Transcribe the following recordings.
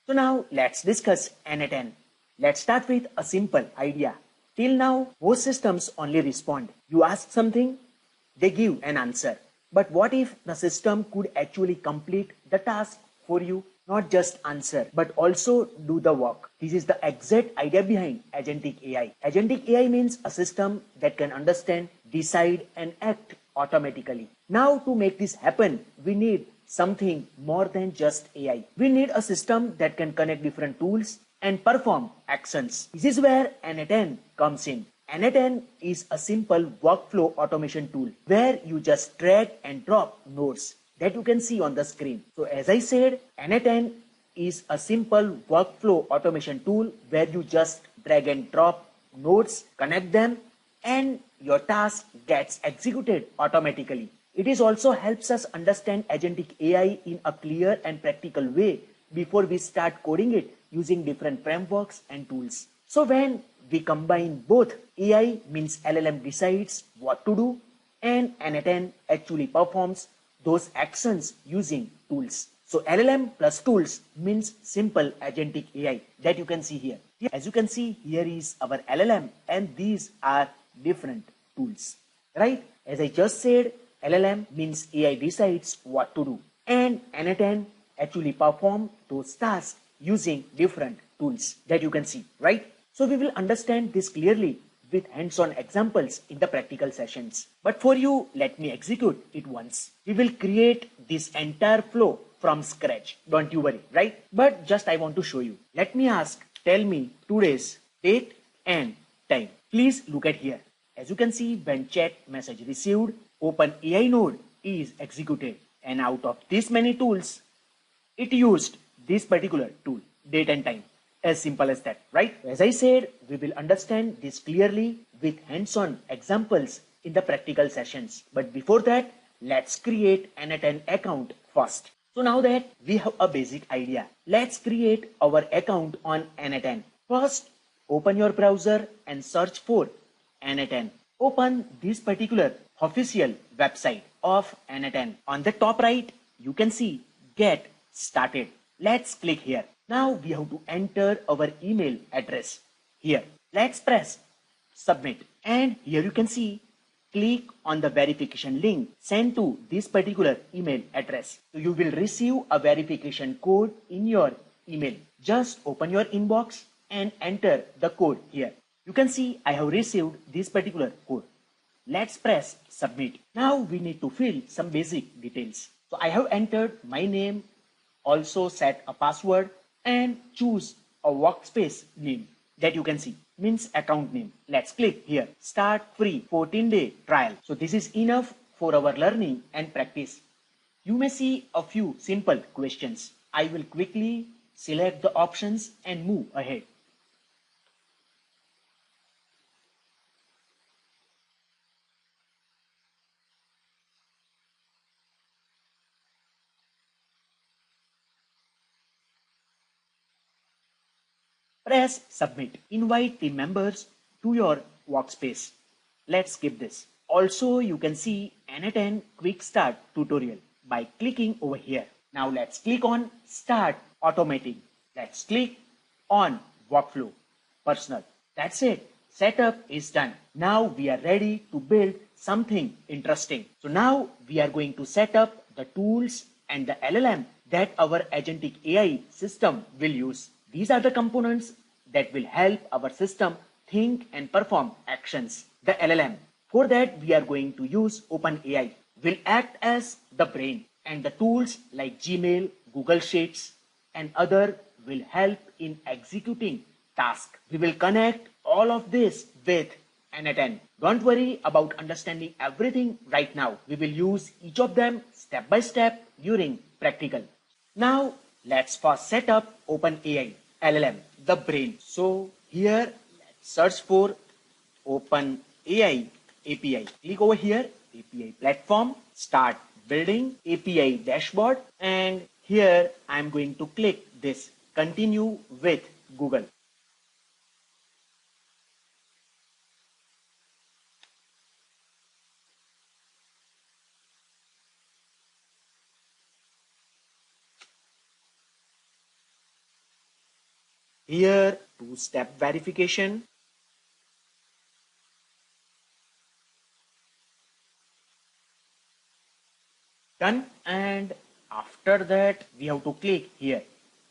So now let's discuss n8n. Let's start with a simple idea. Till now, most systems only respond. You ask something, they give an answer. But what if the system could actually complete the task for you? Not just answer, but also do the work. This is the exact idea behind agentic AI. Agentic AI means a system that can understand, decide, and act automatically. Now, to make this happen, we need something more than just AI. We need a system that can connect different tools and perform actions. This is where n8n comes in. n8n is a simple workflow automation tool where you just drag and drop nodes that you can see on the screen. So as I said, n8n is a simple workflow automation tool where you just drag and drop nodes, connect them, and your task gets executed automatically. It is also helps us understand agentic AI in a clear and practical way before we start coding it using different frameworks and tools. So when we combine both, AI means LLM decides what to do and n8n actually performs those actions using tools. So LLM plus tools means simple agentic AI that you can see here. As you can see, here is our LLM and these are different tools, right? As I just said, LLM means AI decides what to do and n8n actually perform those tasks using different tools that you can see, right? So we will understand this clearly with hands-on examples in the practical sessions. But for you, let me execute it once. We will create this entire flow from scratch. Don't you worry, right? But just I want to show you. Let me ask, tell me today's date and time. Please look at here. As you can see, when chat message received, OpenAI node is executed. And out of these many tools, it used this particular tool, date and time. As simple as that, right? As I said, we will understand this clearly with hands-on examples in the practical sessions. But before that, let's create an n8n account first. So now that we have a basic idea, let's create our account on n8n. First, open your browser and search for n8n. Open this particular official website of n8n. On the top right, you can see Get Started. Let's click here. Now we have to enter our email address here. Let's press submit and here you can see click on the verification link sent to this particular email address. So you will receive a verification code in your email. Just open your inbox and enter the code here. You can see I have received this particular code. Let's press submit. Now we need to fill some basic details. So I have entered my name, also set a password and choose a workspace name that you can see, means account name. Let's click here, start free 14-day trial. So this is enough for our learning and practice. You may see a few simple questions. I will quickly select the options and move ahead. Press submit. Invite team members to your workspace. Let's skip this. Also, you can see n8n quick start tutorial by clicking over here. Now let's click on start automating. Let's click on workflow personal. That's it. Setup is done. Now we are ready to build something interesting. So now we are going to set up the tools and the LLM that our agentic AI system will use. These are the components that will help our system think and perform actions. The LLM. For that, we are going to use OpenAI. Will act as the brain, and the tools like Gmail, Google Sheets, and other will help in executing tasks. We will connect all of this with n8n. Don't worry about understanding everything right now. We will use each of them step by step during practical. Now, let's first set up OpenAI LLM, the brain. So here, let's search for OpenAI API. Click over here, API platform, start building API dashboard, and here I'm going to click this continue with Google. Here, two-step verification. Done. And after that, we have to click here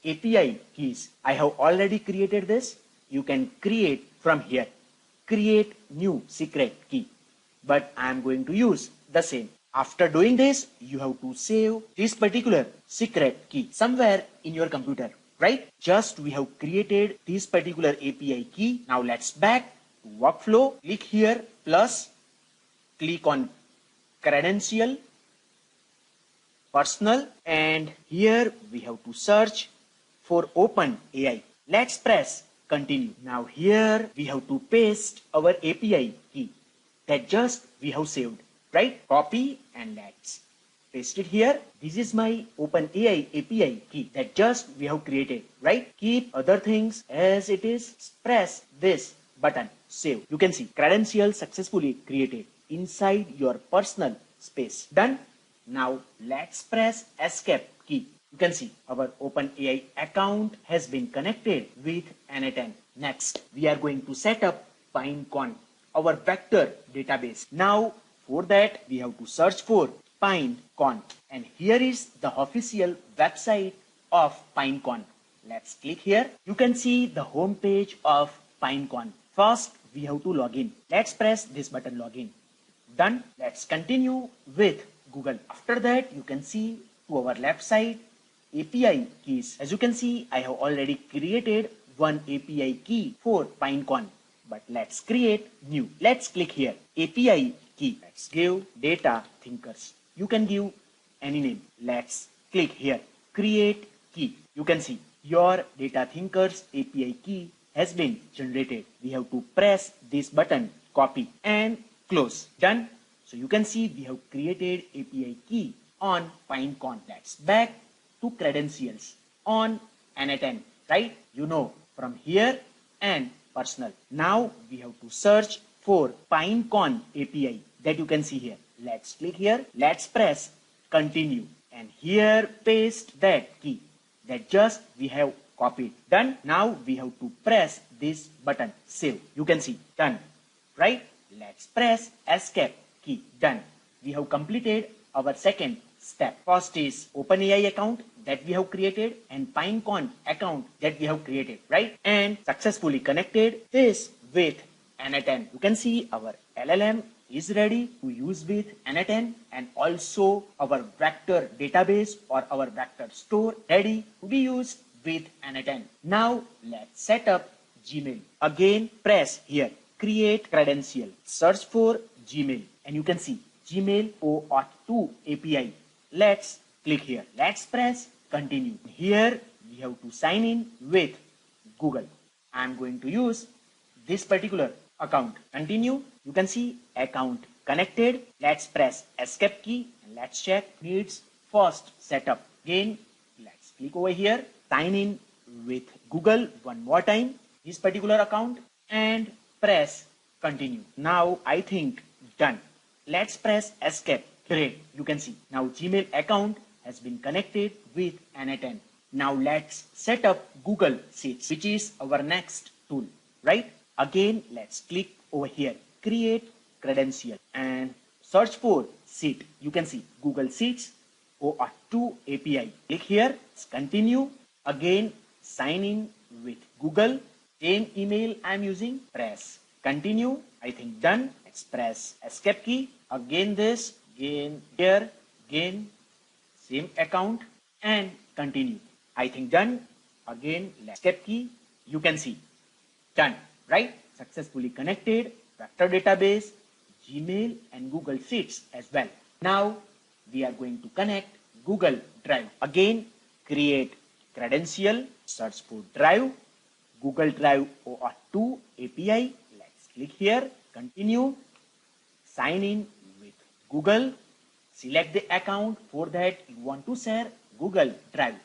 API keys. I have already created this. You can create from here. Create new secret key. But I am going to use the same. After doing this, you have to save this particular secret key somewhere in your computer, right? Just we have created this particular API key. Now let's back to workflow. Click here plus, click on credential, personal, and here we have to search for OpenAI. Let's press continue. Now here we have to paste our API key that just we have saved, right? Copy and let's paste it here. This is my OpenAI API key that just we have created, right? Keep other things as it is. Press this button, save. You can see credential successfully created inside your personal space. Done. Now let's press escape key. You can see our OpenAI account has been connected with n8n. Next, we are going to set up PineCon, our vector database. Now, for that, we have to search for PineCon. And here is the official website of PineCon. Let's click here. You can see the home page of PineCon. First, we have to log in. Let's press this button, login. Done. Let's continue with Google. After that, you can see to our left side, API keys. As you can see, I have already created one API key for PineCon. But let's create new. Let's click here. API key. Let's give data thinkers. You can give any name. Let's click here. Create key. You can see your data thinkers API key has been generated. We have to press this button, copy and close. Done. So you can see we have created API key on PineCon. Let's back to credentials on n8n, right? You know from here and personal. Now we have to search for PineCon API that you can see here. Let's click here. Let's press continue and here paste that key that just we have copied. Done. Now we have to press this button, save. You can see done, right? Let's press escape key. Done. We have completed our second step. First is OpenAI account that we have created and PineCon account that we have created, right? And successfully connected this with n8n. You can see our LLM is ready to use with n8n and also our vector database or our vector store ready to be used with n8n. Now let's set up Gmail. Again, press here, create credential, search for Gmail and you can see Gmail OAuth2 API. Let's click here. Let's press continue. Here we have to sign in with Google. I'm going to use this particular account. Continue. You can see account connected. Let's press escape key and let's check needs first setup. Again, let's click over here. Sign in with Google one more time. This particular account and press continue. Now I think done. Let's press escape. Great. You can see now Gmail account has been connected with n8n. Now let's set up Google Sheets, which is our next tool, right? Again, let's click over here, create credential and search for sheet. You can see Google Sheets OAuth2 API. Click here, let's continue. Again, sign in with Google. Same email I'm using. Press continue. I think done. Let's press escape key. Again this, again here, again same account and continue. I think done. Again, let's escape key. You can see done, right? Successfully connected vector database, Gmail and Google Sheets as well. Now we are going to connect Google Drive. Again, create credential, search for Drive, Google Drive OAuth2 API. Let's click here, continue, sign in with Google. Select the account for that you want to share Google Drive.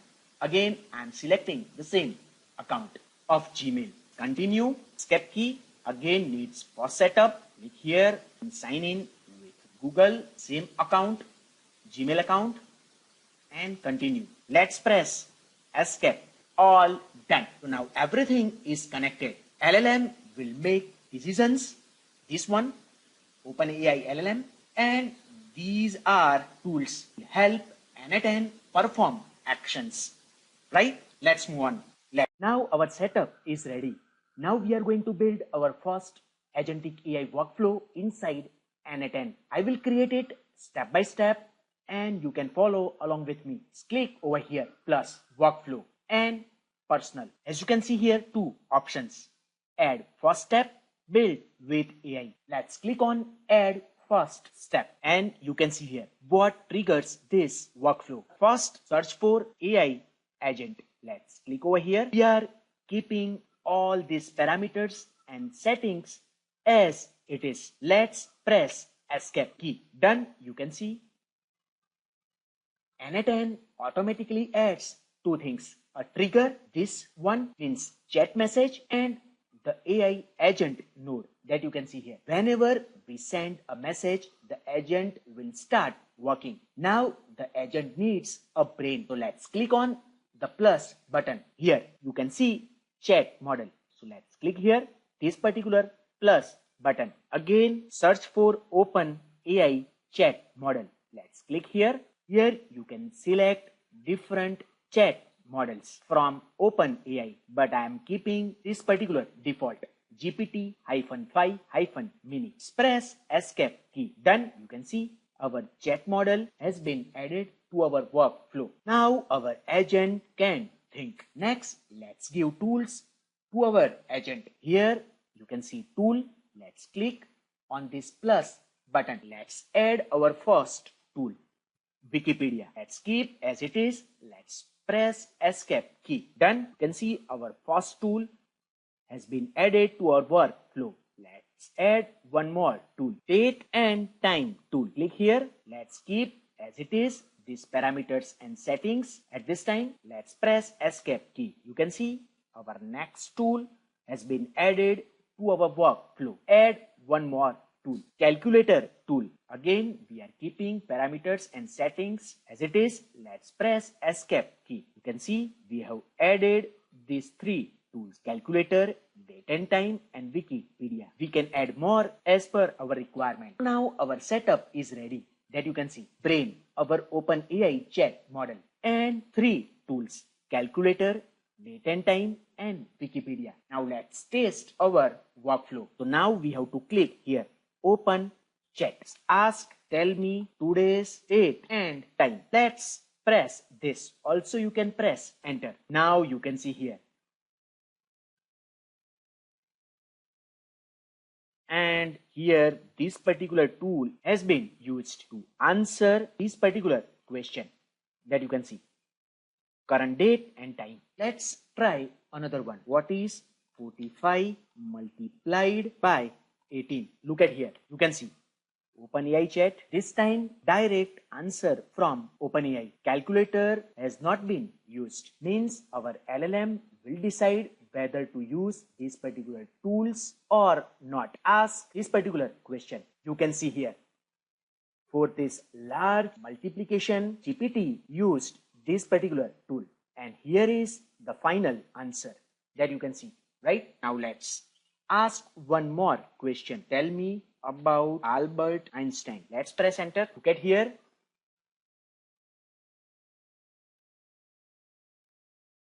Again, I'm selecting the same account of Gmail. Continue, escape key. Again, needs for setup. Click here and sign in with Google, same account, Gmail account and continue. Let's press escape. All Done. So now everything is connected. LLM will make decisions. This one, OpenAI LLM, and these are tools to help n8n perform actions. Right? Let's move on. Now our setup is ready. Now we are going to build our first agentic AI workflow inside n8n. I will create it step by step and you can follow along with me. Just click over here plus workflow and personal. As you can see here, two options. Add first step, build with AI. Let's click on add first step and you can see here what triggers this workflow. First, search for AI agent. Let's click over here. We are keeping all these parameters and settings as it is. Let's press escape key. Done. You can see n8n automatically adds two things. A trigger, this one means chat message, and the AI agent node that you can see here. Whenever we send a message, the agent will start working. Now the agent needs a brain. So let's click on the plus button. Here you can see chat model. So let's click here, this particular plus button. Again, search for open AI chat model. Let's click here. Here you can select different chat models from OpenAI, but I am keeping this particular default GPT-5-mini. Press escape key. Done. You can see our chat model has been added to our workflow. Now our agent can think. Next, let's give tools to our agent. Here you can see tool. Let's click on this plus button. Let's add our first tool, Wikipedia. Let's keep as it is. Let's press escape key. Done. You can see our first tool has been added to our workflow. Let's add one more tool, date and time tool. Click here. Let's keep as it is these parameters and settings. At this time, let's press escape key. You can see our next tool has been added to our workflow. Add one more tool, calculator tool. Again, we are keeping parameters and settings as it is. Let's press escape key. You can see we have added these three tools, calculator, date and time, and Wikipedia. We can add more as per our requirement. Now our setup is ready. That you can see brain, our OpenAI chat model, and three tools, calculator, date and time, and Wikipedia. Now let's test our workflow. So now we have to click here, open chat. Ask, tell me today's date and time. Let's press this. Also you can press enter. Now you can see here. And here this particular tool has been used to answer this particular question that you can see, current date and time. Let's try another one. What is 45 multiplied by 18? Look at here. You can see OpenAI chat. This time direct answer from OpenAI. Calculator has not been used. Means our LLM will decide whether to use these particular tools or not. Ask this particular question. You can see here. For this large multiplication, GPT used this particular tool. And here is the final answer that you can see. Right? Now let's ask one more question. Tell me about Albert Einstein. Let's press enter. Look at here.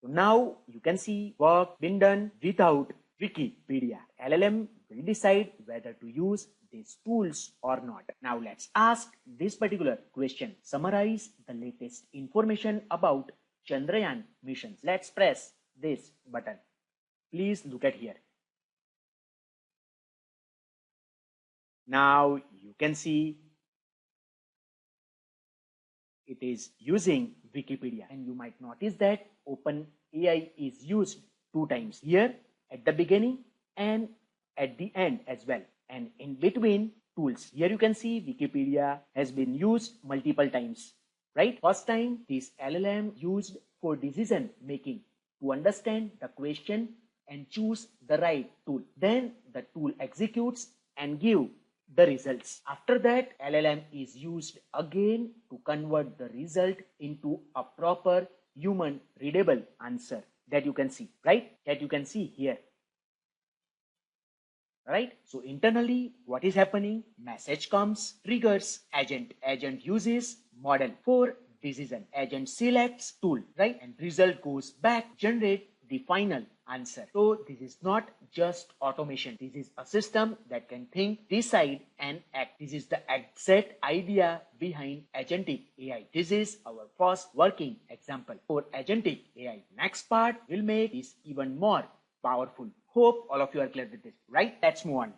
So now you can see work been done without Wikipedia. LLM will decide whether to use these tools or not. Now let's ask this particular question. Summarize the latest information about Chandrayaan missions. Let's press this button. Please look at here. Now you can see it is using Wikipedia, and you might notice that OpenAI is used two times, here at the beginning and at the end as well, and in between tools. Here you can see Wikipedia has been used multiple times, right? First time this LLM used for decision making to understand the question and choose the right tool. Then the tool executes and give the results. After that, LLM is used again to convert the result into a proper human readable answer that you can see, right? That you can see here. Right? So internally, what is happening? Message comes, triggers, agent uses model for decision, agent selects tool, right? And result goes back, generate the final answer. So this is not just automation. This is a system that can think, decide, and act. This is the exact idea behind agentic AI. This is our first working example for agentic AI. Next part will make this even more powerful. Hope all of you are clear with this, right? Let's move on.